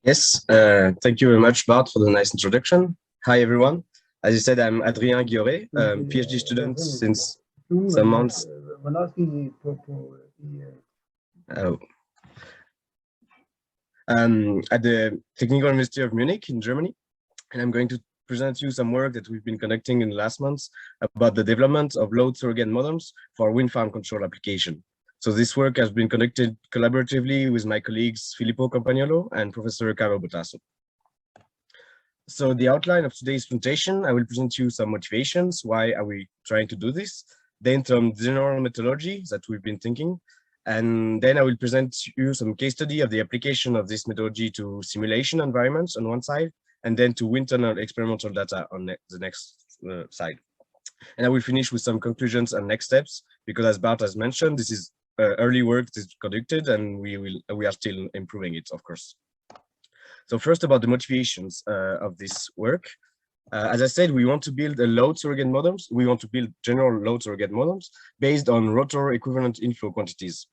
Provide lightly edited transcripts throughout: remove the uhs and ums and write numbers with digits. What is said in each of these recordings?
Yes, thank you very much, Bart, for the nice introduction. Hi, everyone. As you said, I'm Adrien Guillore, PhD student since some months. Uh, at the Technical University of Munich in Germany, and I'm going to present you some work that we've been conducting in the last months about the development of load surrogate models for wind farm control application. So this work has been conducted collaboratively with my colleagues Filippo Campagnolo and Professor Caro Botasso. So the outline of today's presentation, I will present you some motivations. Why are we trying to do this? Then some general methodology that we've been thinking. And then I will present you some case study of the application of this methodology to simulation environments on one side, and then to wind tunnel experimental data on the next side. And I will finish with some conclusions and next steps, because as Bart has mentioned, this is early work that is conducted, and we are still improving it, of course. So first, about the motivations of this work. As I said, we want to build a load surrogate models. We want to build general load surrogate models based on rotor-equivalent inflow quantities.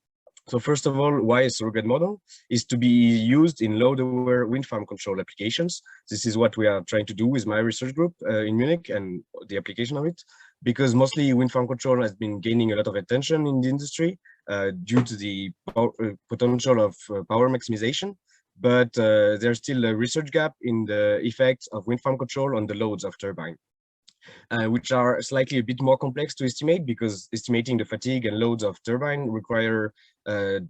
So first of all, why a surrogate model is to be used in load-aware wind farm control applications. This is what we are trying to do with my research group in Munich and the application of it, because mostly wind farm control has been gaining a lot of attention in the industry due to the potential of power maximization. But there's still a research gap in the effects of wind farm control on the loads of turbine, which are slightly a bit more complex to estimate, because estimating the fatigue and loads of turbine require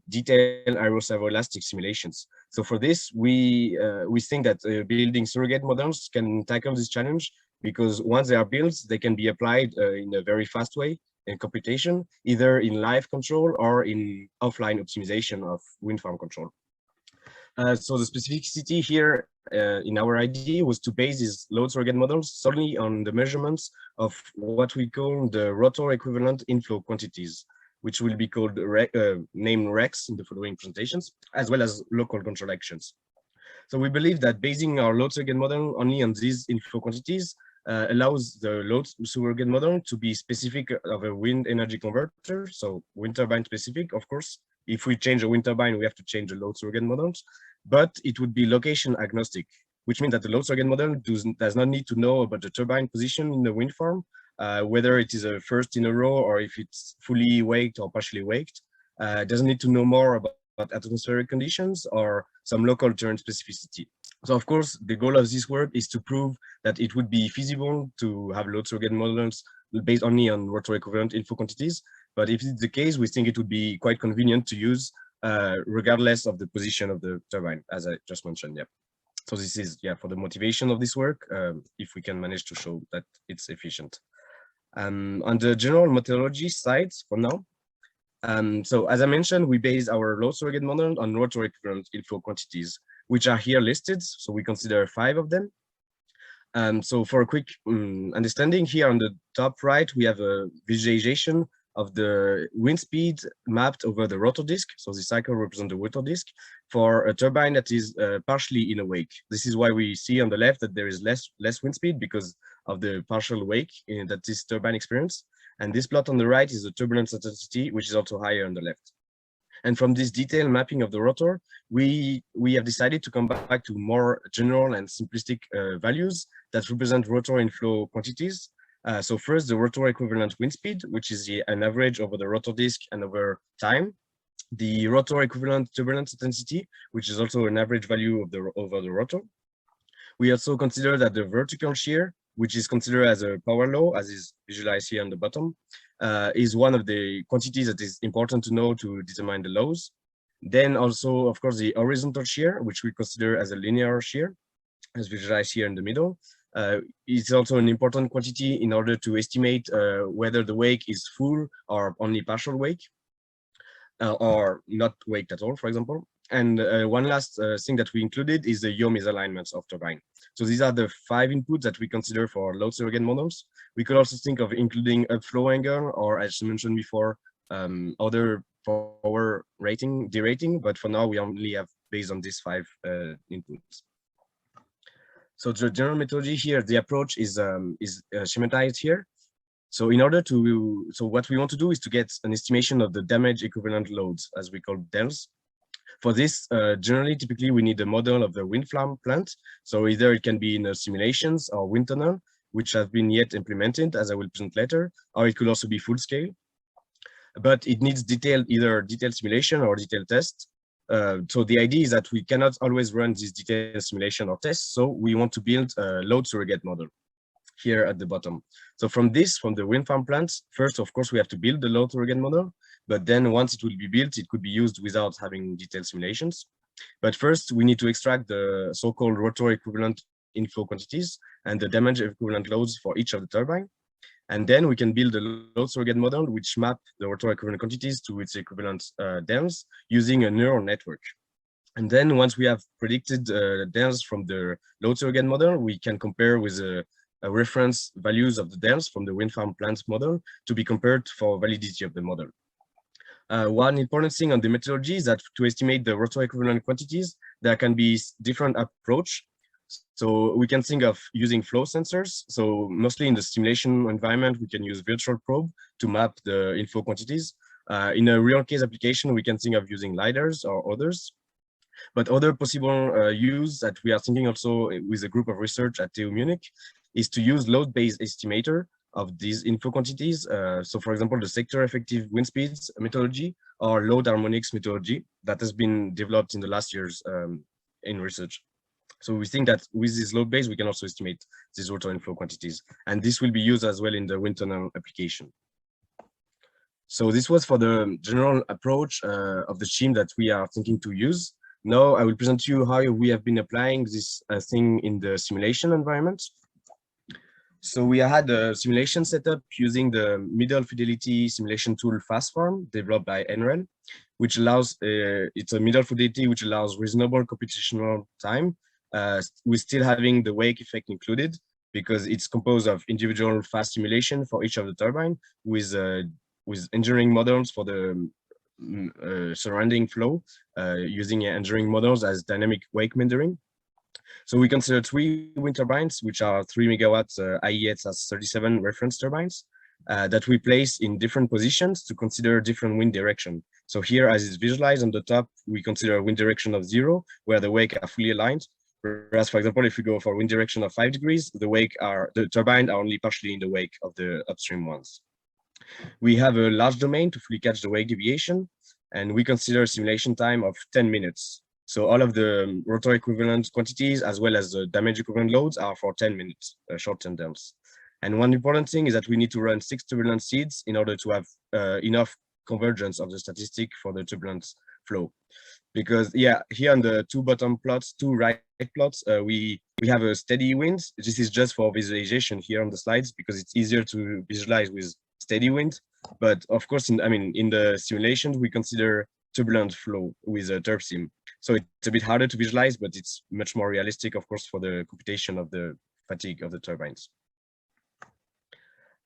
detailed aero-servo-elastic simulations. So for this, we think that building surrogate models can tackle this challenge, because once they are built, they can be applied in a very fast way in computation, either in live control or in offline optimization of wind farm control. So the specificity here in our idea was to base these load surrogate models solely on the measurements of what we call the rotor-equivalent inflow quantities, which will be called named REIQs in the following presentations, as well as local control actions. So we believe that basing our load surrogate model only on these inflow quantities allows the load surrogate model to be specific of a wind energy converter, so wind turbine specific, of course. If we change a wind turbine, we have to change the load surrogate models, but it would be location agnostic, which means that the load surrogate model does not need to know about the turbine position in the wind farm, whether it is a first in a row or if it's fully waked or partially waked. It doesn't need to know more about atmospheric conditions or some local terrain specificity. So of course, the goal of this work is to prove that it would be feasible to have load surrogate models based only on rotor-equivalent inflow quantities. But if it's the case, we think it would be quite convenient to use regardless of the position of the turbine, as I just mentioned. Yeah. So this is for the motivation of this work, if we can manage to show that it's efficient. On the general methodology side for now, so as I mentioned, we base our load surrogate model on rotor-equivalent inflow quantities, which are here listed. So we consider 5 of them. So for a quick understanding, here on the top right, we have a visualization of the wind speed mapped over the rotor disk. So the cycle represents the rotor disk for a turbine that is partially in a wake. This is why we see on the left that there is less wind speed because of the partial wake that this turbine experiences. And this plot on the right is the turbulence intensity, which is also higher on the left. And from this detailed mapping of the rotor, we have decided to come back to more general and simplistic values that represent rotor inflow quantities. So first, the rotor equivalent wind speed, which is an average over the rotor disk and over time. The rotor equivalent turbulence intensity, which is also an average value of over the rotor. We also consider that the vertical shear, which is considered as a power law, as is visualized here on the bottom, is one of the quantities that is important to know to determine the laws. Then also, of course, the horizontal shear, which we consider as a linear shear, as visualized here in the middle. It's also an important quantity in order to estimate whether the wake is full or only partial wake, or not waked at all, for example. And one last thing that we included is the yaw misalignments of turbine. So these are the 5 inputs that we consider for load surrogate models. We could also think of including upflow angle, or as mentioned before, other power rating, derating, but for now we only have based on these 5 inputs. So the general methodology here, the approach is schematized here. So in order to, so what we want to do is to get an estimation of the damage equivalent loads, as we call DELs. For this, generally, typically, we need a model of the wind farm plant. So either it can be in simulations or wind tunnel, which have been yet implemented, as I will present later, or it could also be full scale. But it needs either detailed simulation or detailed test. So the idea is that we cannot always run this detailed simulation or test. So we want to build a load surrogate model here at the bottom. So from the wind farm plants, first, of course, we have to build the load surrogate model. But then once it will be built, it could be used without having detailed simulations. But first, we need to extract the so-called rotor-equivalent inflow quantities and the damage equivalent loads for each of the turbine. And then we can build a load surrogate model which map the rotor-equivalent quantities to its equivalent dams using a neural network. And then once we have predicted dams from the load surrogate model, we can compare with a reference values of the dams from the wind farm plant model to be compared for validity of the model. One important thing on the methodology is that to estimate the rotor-equivalent quantities, there can be different approach. So we can think of using flow sensors. So mostly in the simulation environment, we can use virtual probe to map the inflow quantities. In a real case application, we can think of using LiDARs or others. But other possible use that we are thinking also with a group of research at TU Munich is to use load-based estimator of these inflow quantities. So for example, the sector effective wind speeds methodology or load harmonics methodology that has been developed in the last years in research. So we think that with this load base, we can also estimate these rotor inflow quantities. And this will be used as well in the wind tunnel application. So this was for the general approach of the scheme that we are thinking to use. Now I will present to you how we have been applying this thing in the simulation environment. So we had a simulation setup using the middle fidelity simulation tool FAST.Farm developed by NREL, which allows, it's a middle fidelity which allows reasonable computational time with still having the wake effect included, because it's composed of individual fast simulation for each of the turbine with engineering models for the surrounding flow using engineering models as dynamic wake rendering. So we consider 3 wind turbines, which are 3 megawatts IES-37 reference turbines that we place in different positions to consider different wind direction. So here, as is visualized on the top, we consider a wind direction of 0, where the wake are fully aligned. Whereas, for example, if we go for wind direction of 5 degrees, the turbine are only partially in the wake of the upstream ones. We have a large domain to fully catch the wake deviation, and we consider a simulation time of 10 minutes. So all of the rotor equivalent quantities as well as the damage equivalent loads are for 10 minutes, short-term terms. And one important thing is that we need to run 6 turbulence seeds in order to have enough convergence of the statistic for the turbulence flow. Because yeah, here on the 2 bottom plots, 2 right plots, we have a steady wind. This is just for visualization here on the slides because it's easier to visualize with steady wind. But of course, in the simulations, we consider turbulent flow with a TurbSim. So it's a bit harder to visualize, but it's much more realistic, of course, for the computation of the fatigue of the turbines.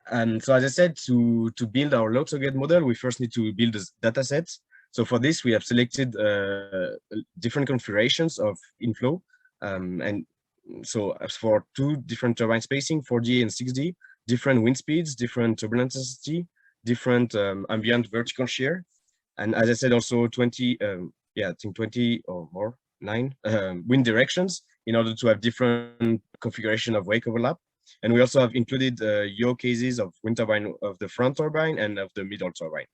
And so as I said, to build our load surrogate model, we first need to build a data set. So for this, we have selected different configurations of inflow. And so as for 2 different turbine spacing, 4D and 6D, different wind speeds, different turbulence density, different ambient vertical shear. And as I said, also 20, I think 20 or more, 9 wind directions in order to have different configuration of wake overlap. And we also have included yaw cases of wind turbine of the front turbine and of the middle turbine.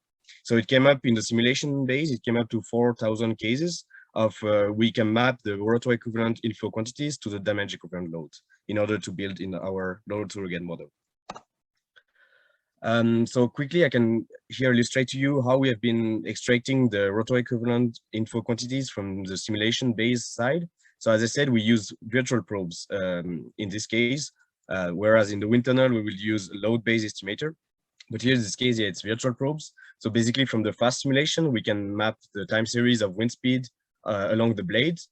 So it came up in the simulation base, it came up to 4,000 cases of we can map the rotor equivalent inflow quantities to the damage equivalent load in order to build in our load surrogate model. So quickly, I can here illustrate to you how we have been extracting the rotor equivalent inflow quantities from the simulation base side. So as I said, we use virtual probes in this case, whereas in the wind tunnel, we will use a load-based estimator. But here in this case, yeah, it's virtual probes. So basically from the fast simulation, we can map the time series of wind speed along the blades.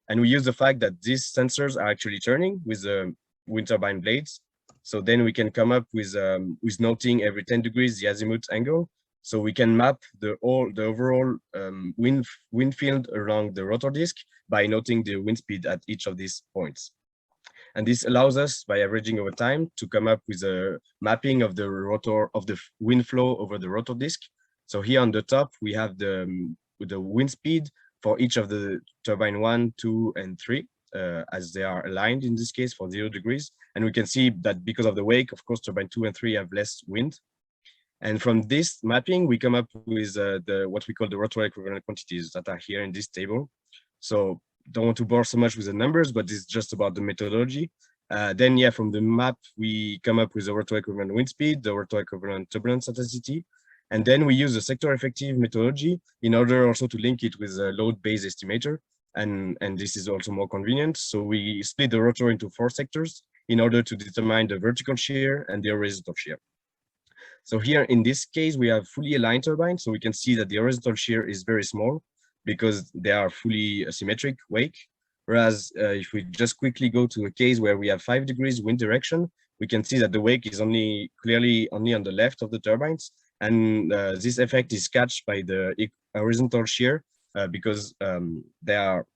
And we use the fact that these sensors are actually turning with the wind turbine blades. So then we can come up with noting every 10 degrees the azimuth angle. So we can map the overall wind field along the rotor disc by noting the wind speed at each of these points. And this allows us, by averaging over time, to come up with a mapping of the rotor of the wind flow over the rotor disc. So here on the top, we have the wind speed for each of the turbine 1, 2, and 3, as they are aligned in this case for 0 degrees. And we can see that because of the wake, of course, turbine 2 and 3 have less wind. And from this mapping, we come up with what we call the rotor-equivalent quantities that are here in this table. So don't want to bore so much with the numbers, but it's just about the methodology. Then, yeah, from the map, we come up with the rotor-equivalent wind speed, the rotor-equivalent turbulence intensity, and then we use the sector effective methodology in order also to link it with a load-based estimator. And this is also more convenient. So we split the rotor into 4 sectors in order to determine the vertical shear and the horizontal shear. So here in this case, we have fully aligned turbines. So we can see that the horizontal shear is very small because they are fully symmetric wake. Whereas if we just quickly go to a case where we have 5 degrees wind direction, we can see that the wake is clearly only on the left of the turbines. And this effect is catched by the horizontal shear because they are,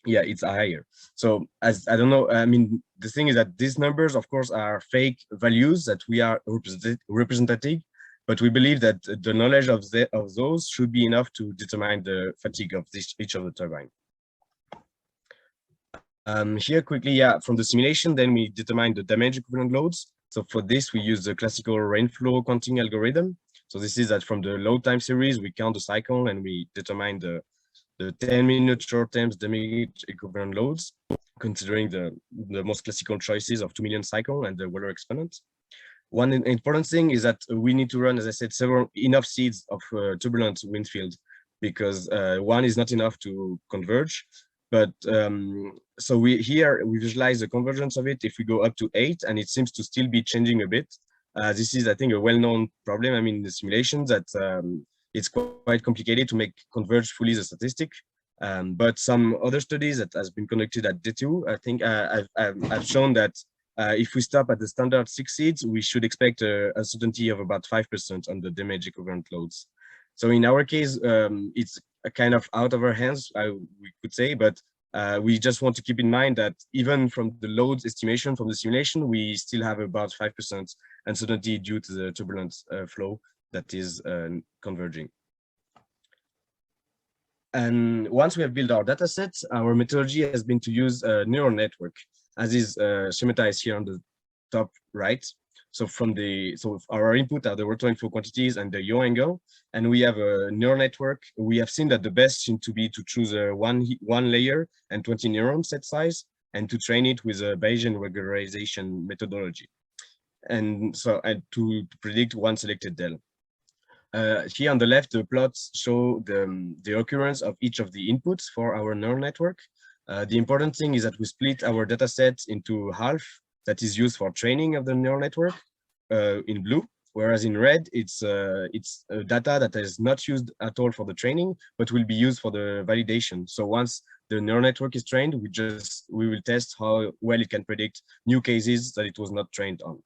yeah, it's higher. So as I don't know, I mean, the thing is that these numbers, of course, are fake values that we are representative, but we believe that the knowledge of those should be enough to determine the fatigue of each of the turbine. Here quickly, yeah, from the simulation, then we determine the damage equivalent loads. So for this, we use the classical rainflow counting algorithm. So this is that from the load time series, we count the cycle and we determine the 10-minute short terms damage equivalent loads, considering the most classical choices of 2 million cycle and the Euler exponent. One important thing is that we need to run, as I said, enough seeds of turbulent wind field, because 1 is not enough to converge. But so we visualize the convergence of it if we go up to 8, and it seems to still be changing a bit. This is, I think, a well-known problem. I mean, the simulations that it's quite complicated to make converge fully the statistic. But some other studies that has been conducted at D2, I think I've shown that if we stop at the standard 6 seeds, we should expect a uncertainty of about 5% on the damage equivalent loads. So in our case, it's a kind of out of our hands, we could say, but we just want to keep in mind that even from the loads estimation from the simulation, we still have about 5% uncertainty due to the turbulent flow that is converging. And once we have built our data set, our methodology has been to use a neural network, as is schematized here on the top right. So our input are the rotor inflow quantities and the yaw angle, and we have a neural network. We have seen that the best seems to be to choose a one layer and 20 neuron set size, and to train it with a Bayesian regularization methodology, and to predict one selected del. Here on the left, the plots show the occurrence of each of the inputs for our neural network. The important thing is that we split our data set into half that is used for training of the neural network in blue, whereas in red, it's data that is not used at all for the training, but will be used for the validation. So once the neural network is trained, we will test how well it can predict new cases that it was not trained on.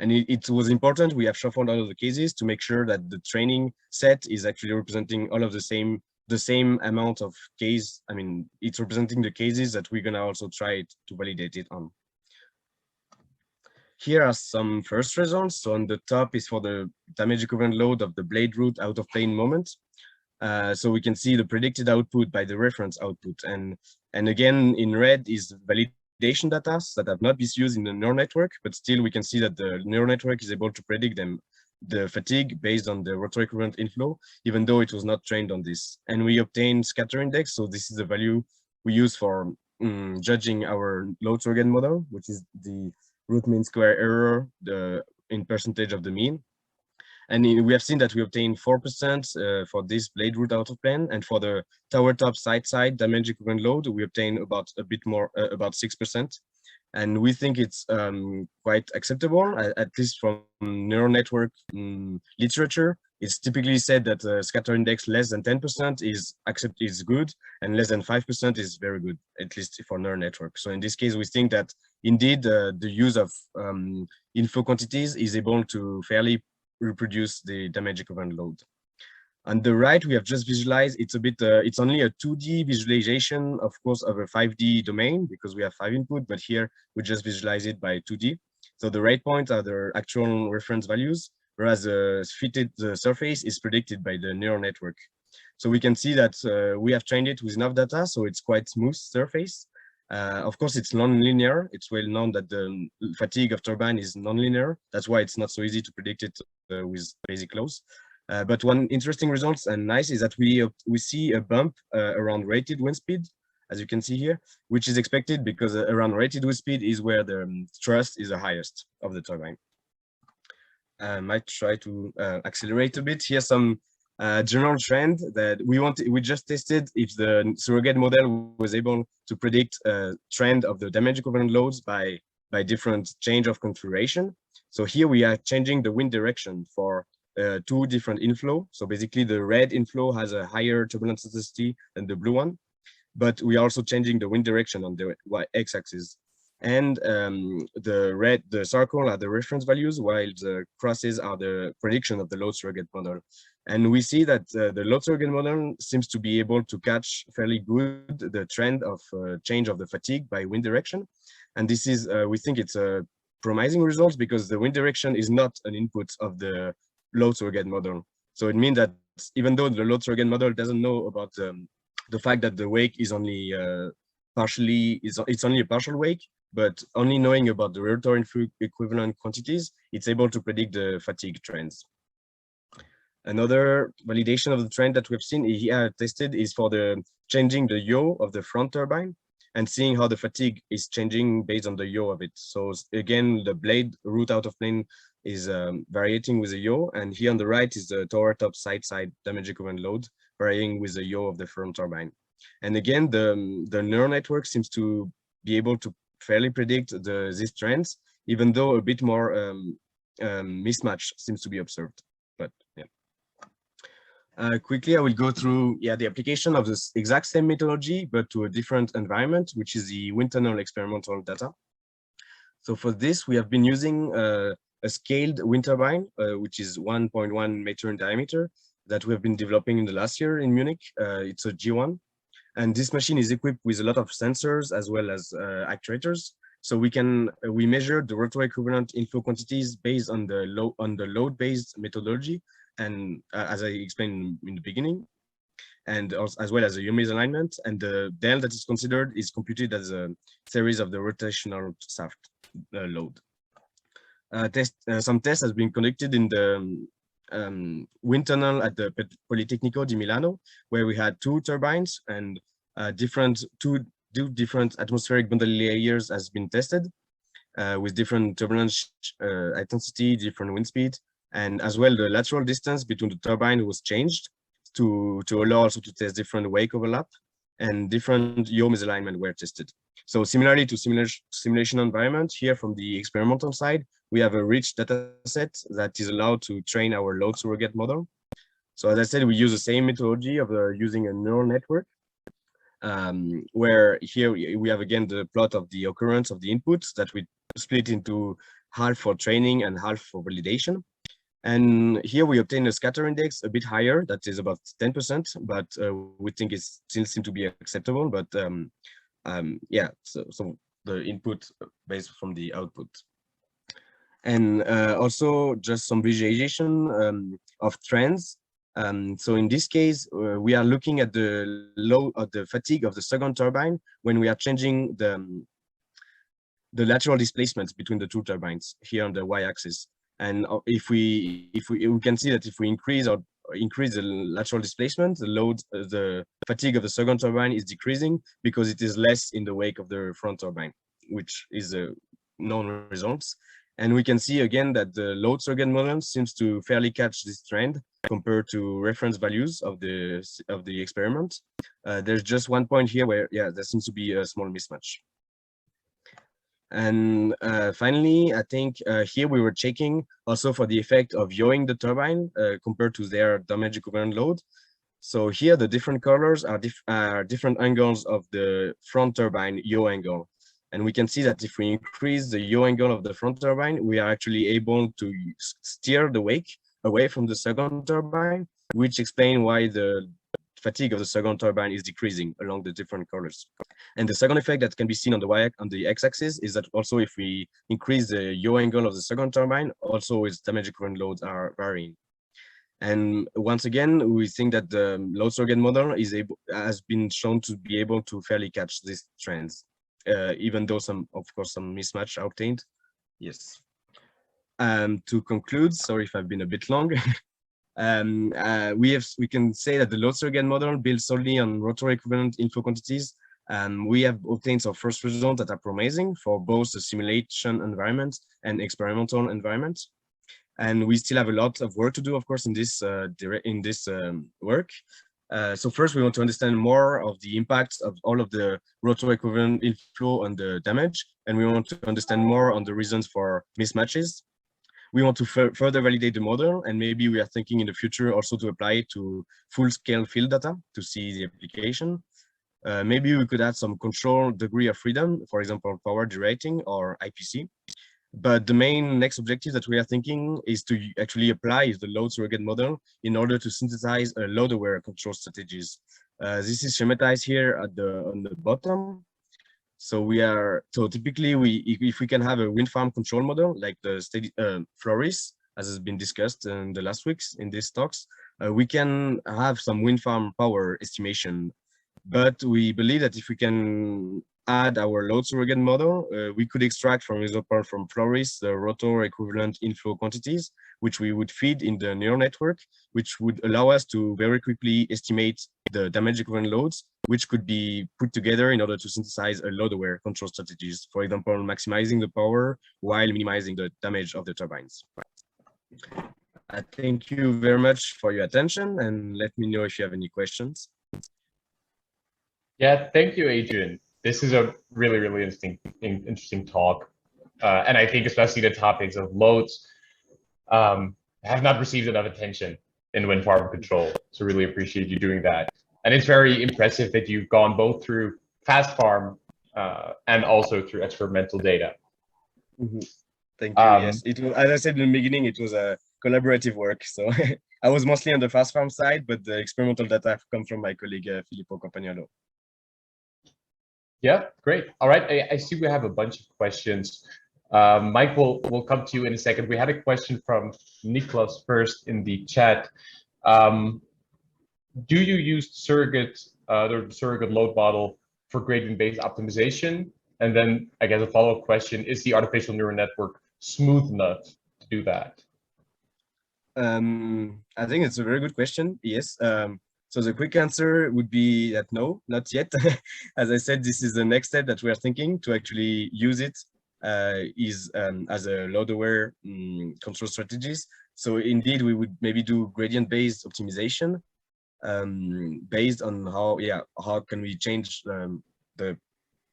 And it was important, we have shuffled all of the cases to make sure that the training set is actually representing all of the same amount of case. I mean, it's representing the cases that we're gonna also try to validate it on. Here are some first results. So on the top is for the damage equivalent load of the blade root out of plane moment. So we can see the predicted output by the reference output. And again, in red is validation data that have not been used in the neural network, but still we can see that the neural network is able to predict the fatigue based on the rotor-equivalent inflow, even though it was not trained on this. And we obtain scatter index. So this is the value we use for judging our load surrogate model, which is the root mean square error in percentage of the mean. And we have seen that we obtain 4% for this blade root out of plane, and for the tower top side damage equivalent load, we obtain about a bit more, about 6%. And we think it's quite acceptable, at least from neural network literature. It's typically said that scatter index less than 10% is good, and less than 5% is very good, at least for neural network. So in this case, we think that indeed the use of inflow quantities is able to fairly reproduce the damage equivalent load. On the right, we have just visualized, it's only a 2D visualization, of course, of a 5D domain, because we have 5 input, but here we just visualize it by 2D. So the rate points are the actual reference values, whereas the surface is predicted by the neural network. So we can see that we have trained it with enough data, so it's quite smooth surface. Of course, it's non-linear. It's well known that the fatigue of turbine is non-linear. That's why it's not so easy to predict it with basic laws. But one interesting result and nice is that we see a bump around rated wind speed, as you can see here, which is expected because around rated wind speed is where the thrust is the highest of the turbine. I might try to accelerate a bit. Here's some general trend that we just tested if the surrogate model was able to predict a trend of the damage equivalent loads by different change of configuration. So here we are changing the wind direction for two different inflow. So basically the red inflow has a higher turbulence intensity than the blue one, but we are also changing the wind direction on the x-axis. And the circle are the reference values, while the crosses are the prediction of the load surrogate model. And we see that the load surrogate model seems to be able to catch fairly good the trend of change of the fatigue by wind direction. And this is, we think it's a promising results because the wind direction is not an input of the load surrogate model. So it means that even though the load surrogate model doesn't know about the fact that the wake is only it's only a partial wake, but only knowing about the rotor-equivalent quantities, it's able to predict the fatigue trends. Another validation of the trend that we've seen here tested is for the changing the yaw of the front turbine and seeing how the fatigue is changing based on the yaw of it. So again, the blade route out of plane is varying with the yaw, and here on the right is the tower top side damage equivalent load varying with the yaw of the front turbine. And again, the neural network seems to be able to fairly predict these trends, even though a bit more mismatch seems to be observed. But yeah. Quickly, I will go through the application of this exact same methodology, but to a different environment, which is the wind tunnel experimental data. So for this, we have been using a scaled wind turbine, which is 1.1 meter in diameter, that we have been developing in the last year in Munich. It's a G1. And this machine is equipped with a lot of sensors as well as actuators. So we measure the rotor-equivalent inflow quantities based on the load-based methodology, and as I explained in the beginning, and also, as well as a yaw misalignment. And the del that is considered is computed as a series of the rotational shaft load. Some tests has been conducted in the wind tunnel at the Politecnico di Milano, where we had two turbines and two different atmospheric bundle layers has been tested with different turbulence intensity, different wind speed, and as well the lateral distance between the turbine was changed to allow also to test different wake overlap, and different yaw misalignment were tested. So similarly to simulation environment, here from the experimental side, we have a rich data set that is allowed to train our load surrogate model. So as I said, we use the same methodology of using a neural network, where here we have again the plot of the occurrence of the inputs that we split into half for training and half for validation. And here we obtain a scatter index a bit higher, that is about 10%, but we think it still seems to be acceptable. But yeah, so the input based from the output. And also just some visualization of trends. So in this case, we are looking at the low of the fatigue of the second turbine when we are changing the lateral displacements between the two turbines here on the y-axis. And if we can see that if we increase the lateral displacement, the fatigue of the second turbine is decreasing because it is less in the wake of the front turbine, which is a known results. And we can see again that the load surrogate model seems to fairly catch this trend compared to reference values of the experiment. There's just one point here where there seems to be a small mismatch. And finally, I think here we were checking also for the effect of yawing the turbine compared to their damage equivalent load. So here the different colors are different angles of the front turbine yaw angle. And we can see that if we increase the yaw angle of the front turbine, we are actually able to steer the wake away from the second turbine, which explains why the fatigue of the second turbine is decreasing along the different colors. And the second effect that can be seen on the x-axis is that also if we increase the yaw angle of the second turbine, also its damage equivalent loads are varying. And once again, we think that the load surrogate model has been shown to be able to fairly catch these trends, even though of course, some mismatch are obtained. Yes. To conclude, sorry if I've been a bit long. We can say that the load surrogate model builds solely on rotor-equivalent inflow quantities. We have obtained our first results that are promising for both the simulation environment and experimental environment. And we still have a lot of work to do, of course, in this work. So first, we want to understand more of the impacts of all of the rotor-equivalent inflow on the damage, and we want to understand more on the reasons for mismatches. We want to further validate the model, and maybe we are thinking in the future also to apply it to full-scale field data to see the application. Maybe we could add some control degree of freedom, for example, power derating or IPC. But the main next objective that we are thinking is to actually apply the load surrogate model in order to synthesize a load-aware control strategies. This is schematized here on the bottom. So typically if we can have a wind farm control model like the FLORIS, as has been discussed in the last weeks in these talks, we can have some wind farm power estimation. But we believe that if we can add our load surrogate model, we could extract, for example, from FLORIS, the rotor-equivalent inflow quantities, which we would feed in the neural network, which would allow us to very quickly estimate the damage equivalent loads, which could be put together in order to synthesize a load-aware control strategies, for example, maximizing the power while minimizing the damage of the turbines. I thank you very much for your attention, and let me know if you have any questions. Yeah, thank you, Adrien. This is a really, really interesting talk. And I think especially the topics of loads have not received enough attention in wind farm control. So really appreciate you doing that. And it's very impressive that you've gone both through FAST.Farm and also through experimental data. Mm-hmm. Thank you. Yes, it was, as I said in the beginning, it was a collaborative work. So I was mostly on the FAST.Farm side, but the experimental data have come from my colleague Filippo Campagnolo. Yeah, great. All right, I see we have a bunch of questions. Mike, we'll come to you in a second. We had a question from Niklas first in the chat. Do you use the surrogate load model for gradient-based optimization? And then I guess a follow-up question, is the artificial neural network smooth enough to do that? I think it's a very good question. Yes. So the quick answer would be that no, not yet. As I said, this is the next step that we are thinking to actually use it as a load-aware control strategies. So indeed, we would maybe do gradient-based optimization based on how can we change the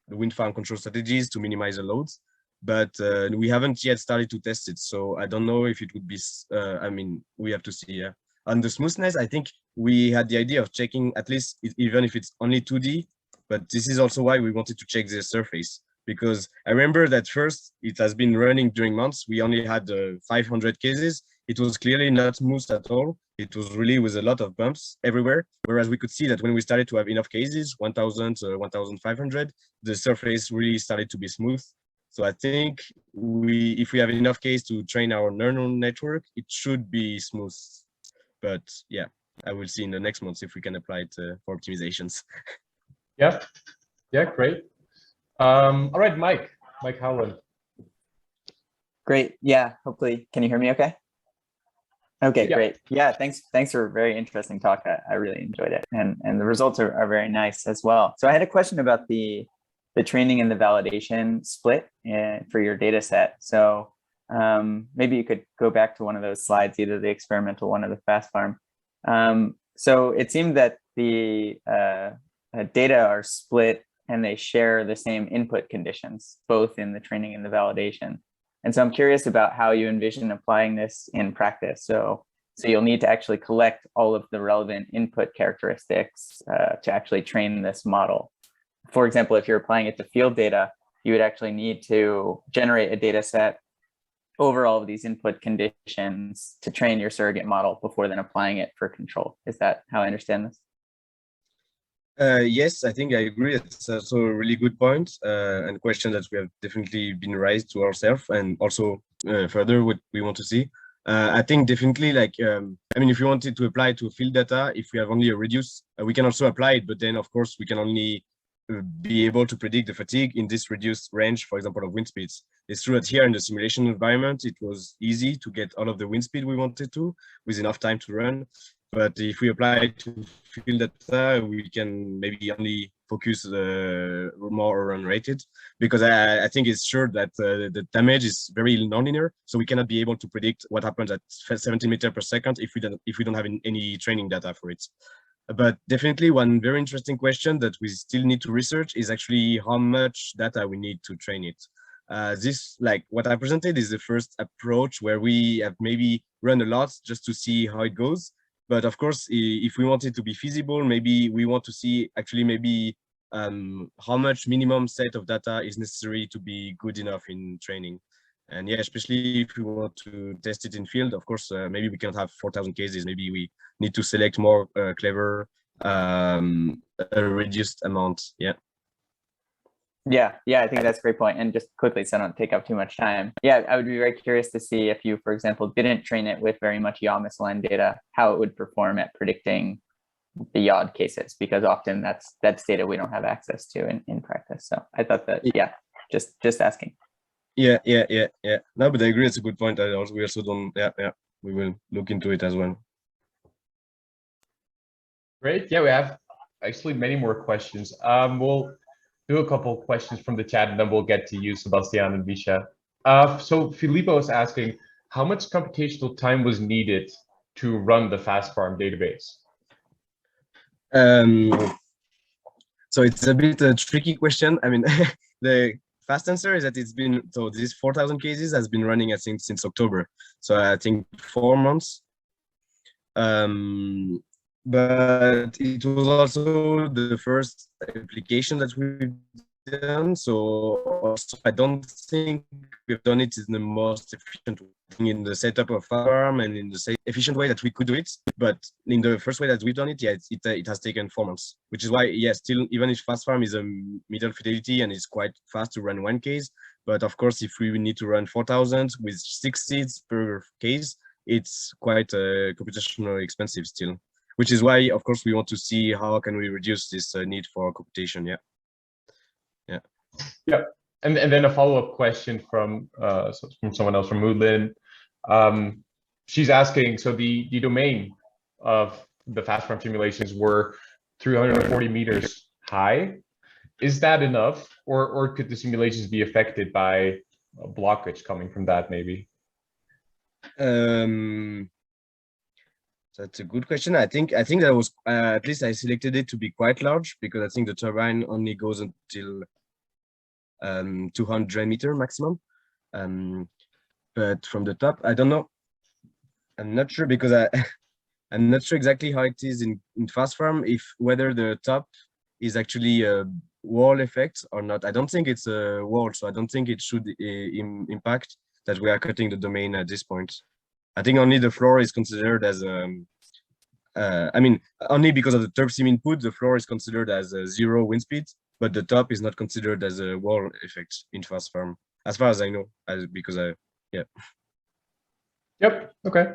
wind farm control strategies to minimize the loads. But we haven't yet started to test it. So I don't know if it would be, I mean, we have to see. Yeah. On the smoothness, I think we had the idea of checking at least, even if it's only 2D, but this is also why we wanted to check the surface. Because I remember that first, it has been running during months. We only had 500 cases. It was clearly not smooth at all. It was really with a lot of bumps everywhere. Whereas we could see that when we started to have enough cases, 1,000 to 1,500, the surface really started to be smooth. So I think if we have enough cases to train our neural network, it should be smooth. But yeah, I will see in the next months if we can apply it for optimizations. Yeah, great. All right, Mike Howland. Great. Yeah, hopefully, can you hear me okay? Okay, yeah. Great. Yeah, thanks for a very interesting talk. I really enjoyed it. And the results are very nice as well. So I had a question about the training and the validation split for your data set. So maybe you could go back to one of those slides, either the experimental one or the FAST.Farm. So it seemed that the data are split and they share the same input conditions, both in the training and the validation. And so I'm curious about how you envision applying this in practice. So you'll need to actually collect all of the relevant input characteristics to actually train this model. For example, if you're applying it to field data, you would actually need to generate a data set over all of these input conditions to train your surrogate model before then applying it for control. Is that how I understand this? Yes, I think I agree. It's also a really good point and question that we have definitely been raised to ourselves, and also further what we want to see. I think definitely like, I mean, if you wanted to apply to field data, if we have only a reduce, we can also apply it, but then of course we can only be able to predict the fatigue in this reduced range, for example, of wind speeds. It's true that here in the simulation environment, it was easy to get all of the wind speed we wanted to with enough time to run. But if we apply it to field data, we can maybe only focus more on rated, because I think it's sure that the damage is very nonlinear, so we cannot be able to predict what happens at 70 meters per second if we don't have any training data for it. But definitely one very interesting question that we still need to research is actually how much data we need to train it. This, like what I presented, is the first approach where we have maybe run a lot just to see how it goes. But of course, if we want it to be feasible, maybe we want to see actually maybe how much minimum set of data is necessary to be good enough in training. And yeah, especially if we want to test it in field, of course, maybe we cannot have 4,000 cases. Maybe we need to select more clever, a reduced amount. Yeah. Yeah, I think that's a great point. And just quickly, so I don't take up too much time. Yeah, I would be very curious to see if you, for example, didn't train it with very much yaw misaligned data, how it would perform at predicting the yawed cases, because often that's data we don't have access to in practice. So I thought that, yeah, just asking. Yeah. No, but I agree. It's a good point. We also don't. Yeah. We will look into it as well. Great. Yeah, we have actually many more questions. We'll do a couple of questions from the chat, and then we'll get to you, Sebastian and Misha. So Filippo is asking, how much computational time was needed to run the FAST.Farm database? So it's a bit a tricky question. I mean, the fast answer is that it's been, so these 4,000 cases has been running, I think, since October. So I think 4 months. But it was also the first application that we've done. So also, I don't think we've done it in the most efficient way, in the setup of farm and in the efficient way that we could do it. But in the first way that we've done it, yeah, it has taken 4 months, which is why, yeah, still, even if FAST.Farm is a middle fidelity and it's quite fast to run one case, but of course, if we need to run 4,000 with 6 seeds per case, it's quite computationally expensive still. Which is why, of course, we want to see how can we reduce this need for computation. Yeah. And then a follow-up question from someone else, from Moodlin. She's asking, so the domain of the FAST.Farm simulations were 340 meters high. Is that enough, or could the simulations be affected by a blockage coming from that, maybe? That's a good question. I think that was at least I selected it to be quite large, because I think the turbine only goes until 200 meter maximum. But from the top, I don't know. I'm not sure, because I'm not sure exactly how it is in FAST.Farm, if whether the top is actually a wall effect or not. I don't think it's a wall, so I don't think it should impact that we are cutting the domain at this point. I think only the floor is considered as I mean, only because of the turb sim input, the floor is considered as a 0 wind speed, but the top is not considered as a wall effect in FAST.Farm, as far as I know, because yeah. Yep. Okay.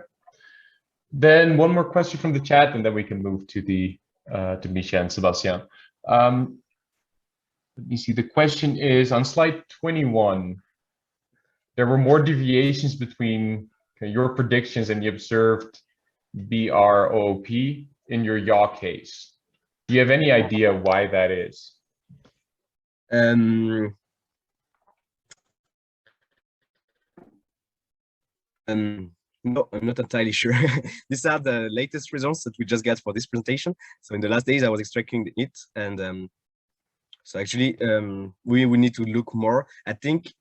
Then one more question from the chat, and then we can move to the to Misha and Sebastian. Let me see. The question is on slide 21. There were more deviations between your predictions and the observed BROP in your yaw case. Do you have any idea why that is? No, I'm not entirely sure. These are the latest results that we just got for this presentation. So in the last days, I was extracting it, and so actually, we need to look more. I think,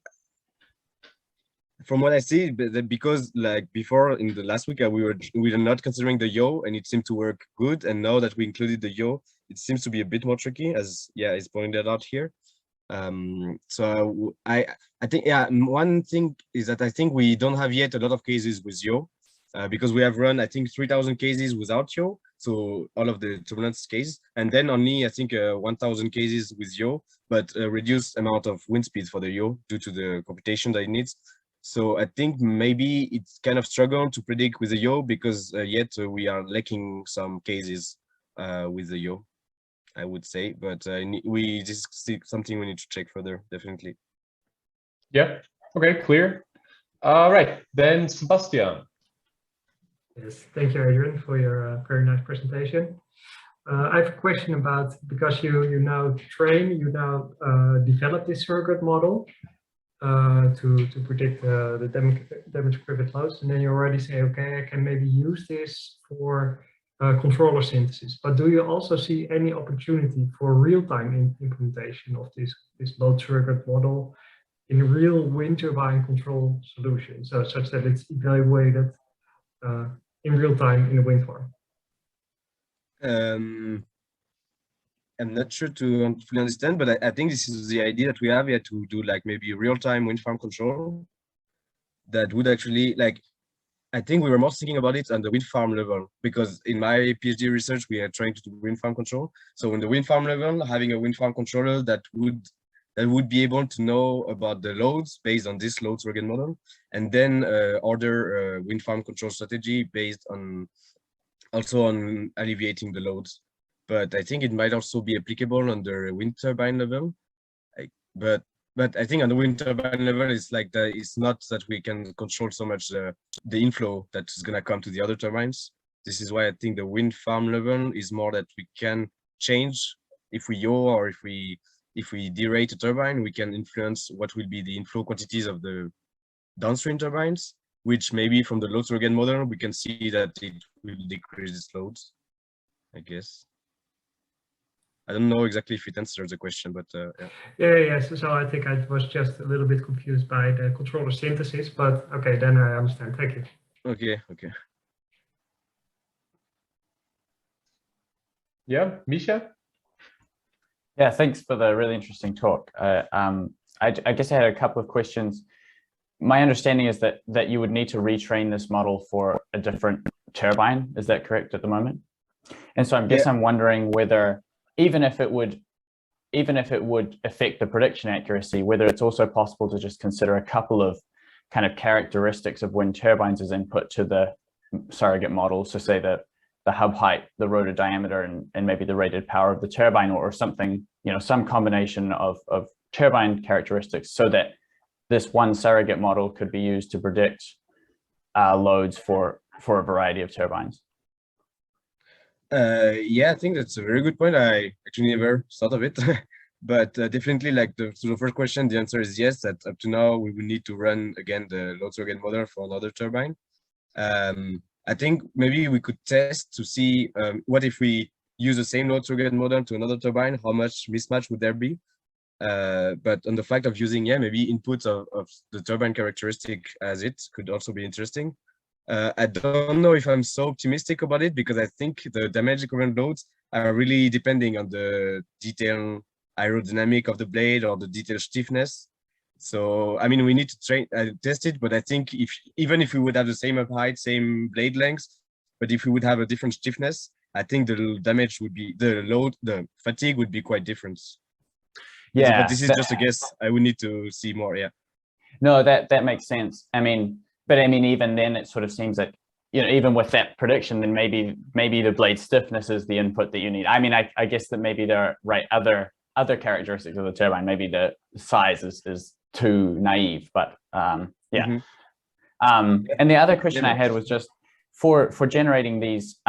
from what I see, because like before in the last week, we were not considering the yaw, and it seemed to work good. And now that we included the yaw, it seems to be a bit more tricky, as yeah, is pointed out here. So I think, yeah, one thing is that I think we don't have yet a lot of cases with yaw, because we have run, I think, 3,000 cases without yaw, so all of the turbulence cases, and then only, I think, 1,000 cases with yaw, but a reduced amount of wind speed for the yaw due to the computation that it needs. So I think maybe it's kind of struggle to predict with the yaw because yet we are lacking some cases with the yaw, I would say. But this is something we need to check further, definitely. Yeah. Okay. Clear. All right. Then Sebastian. Yes, thank you, Adrien, for your very nice presentation. I have a question about, because you now develop this surrogate model to predict the damage equivalent loads, and then you already say, okay, I can maybe use this for controller synthesis. But do you also see any opportunity for real-time implementation of this load surrogate model in real wind turbine control solutions, such that it's evaluated in real time in a wind farm? I'm not sure to fully understand, but I think this is the idea that we have here to do like maybe real-time wind farm control that would actually like, I think we were more thinking about it on the wind farm level, because in my PhD research, we are trying to do wind farm control. So in the wind farm level, having a wind farm controller that would be able to know about the loads based on this load surrogate model, and then order wind farm control strategy based on also on alleviating the loads. But I think it might also be applicable on the wind turbine level. But I think on the wind turbine level, it's like it's not that we can control so much the inflow that is gonna come to the other turbines. This is why I think the wind farm level is more that we can change if we yaw or if we derate a turbine, we can influence what will be the inflow quantities of the downstream turbines, which maybe from the load surrogate model, we can see that it will decrease its loads, I guess. I don't know exactly if it answers the question, but Yeah. So I think I was just a little bit confused by the controller synthesis, but okay, then I understand. Thank you. Okay. Yeah, Misha. Yeah, thanks for the really interesting talk. I guess I had a couple of questions. My understanding is that you would need to retrain this model for a different turbine. Is that correct at the moment? And so I'm wondering whether even if it would affect the prediction accuracy, whether it's also possible to just consider a couple of kind of characteristics of wind turbines as input to the surrogate model. So say the hub height, the rotor diameter, and maybe the rated power of the turbine, or something, some combination of turbine characteristics, so that this one surrogate model could be used to predict loads for a variety of turbines. Yeah, I think that's a very good point. I actually never thought of it, but definitely, like to the first question, the answer is yes. That up to now we will need to run again the load surrogate model for another turbine. I think maybe we could test to see what if we use the same load surrogate model to another turbine, how much mismatch would there be? But on the fact of using maybe inputs of the turbine characteristic as it could also be interesting. I don't know if I'm so optimistic about it, because I think the damage equivalent loads are really depending on the detail aerodynamic of the blade or the detail stiffness. So I mean, we need to test it, but I think even if we would have the same up height, same blade length, but if we would have a different stiffness, I think the damage would be the fatigue would be quite different. Yeah, but this is just a guess. I would need to see more. Yeah. No, that makes sense. But even then, it sort of seems that, even with that prediction, then maybe the blade stiffness is the input that you need. I guess that maybe there are other characteristics of the turbine. Maybe the size is too naive, but yeah. And the other question I had was just for generating these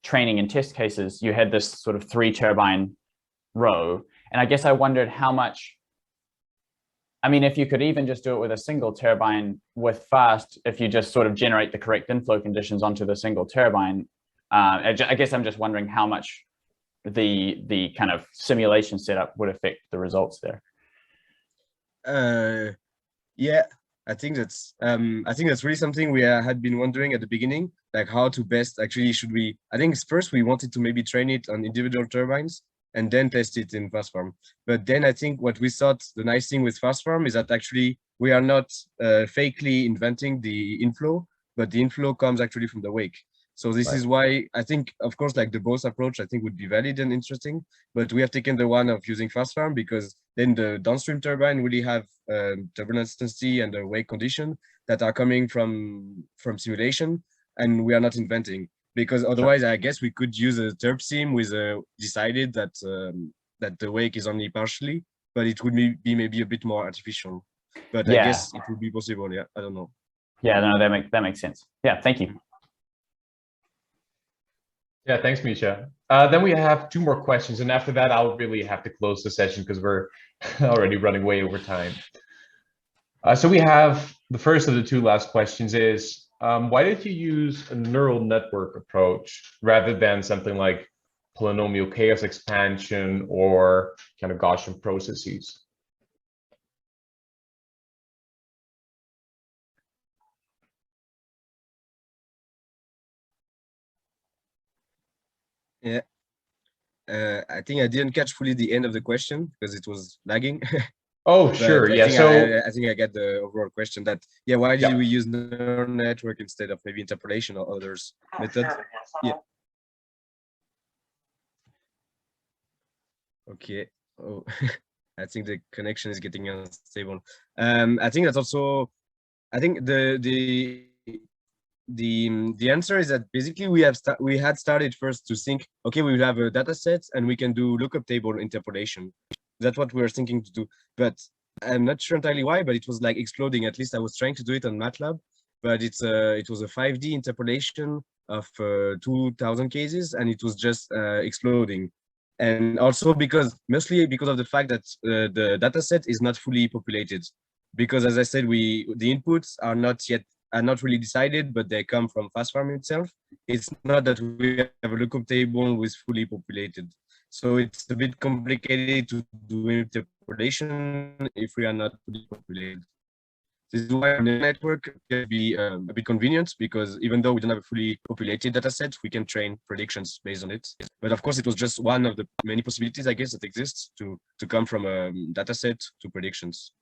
training and test cases, you had this sort of 3 turbine row, and I guess I wondered how much. If you could even just do it with a single turbine with FAST, if you just sort of generate the correct inflow conditions onto the single turbine, I guess I'm just wondering how much the kind of simulation setup would affect the results there. Yeah, I think that's really something we had been wondering at the beginning, like how to best actually I think first we wanted to maybe train it on individual turbines and then test it in FAST.Farm. But then I think what we thought the nice thing with FAST.Farm is that actually we are not fakely inventing the inflow, but the inflow comes actually from the wake. So this is why I think, of course, like the both approach, I think would be valid and interesting, but we have taken the one of using FAST.Farm because then the downstream turbine really have turbulence intensity and the wake condition that are coming from simulation, and we are not inventing, because otherwise I guess we could use a turb sim with decided that that the wake is only partially, but it would be maybe a bit more artificial. But I guess it would be possible. Yeah, I don't know. Yeah, no, that makes sense. Yeah, thank you. Yeah, thanks, Misha. Then we have 2 more questions, and after that, I'll really have to close the session because we're already running way over time. So we have the first of the 2 last questions is, why did you use a neural network approach rather than something like polynomial chaos expansion or kind of Gaussian processes? Yeah. I think I didn't catch fully the end of the question because it was lagging. Oh, sure. Yeah. I think I get the overall question that, yeah, why did we use neural network instead of maybe interpolation or others methods? Yeah. Okay. Oh, I think the connection is getting unstable. I think that's also, I think the answer is that basically we had started first to think, okay, we will have a data set and we can do lookup table interpolation. That's what we were thinking to do, but I'm not sure entirely why, but it was like exploding. At least I was trying to do it on MATLAB, but it was a 5D interpolation of 2000 cases, and it was just exploding. And also mostly because of the fact that the data set is not fully populated, because as I said, the inputs are not really decided, but they come from FAST.Farm itself. It's not that we have a lookup table with fully populated. So it's a bit complicated to do interpolation if we are not fully populated. This is why the network can be a bit convenient, because even though we don't have a fully populated data set, we can train predictions based on it. But of course, it was just one of the many possibilities, I guess, that exists to come from a data set to predictions.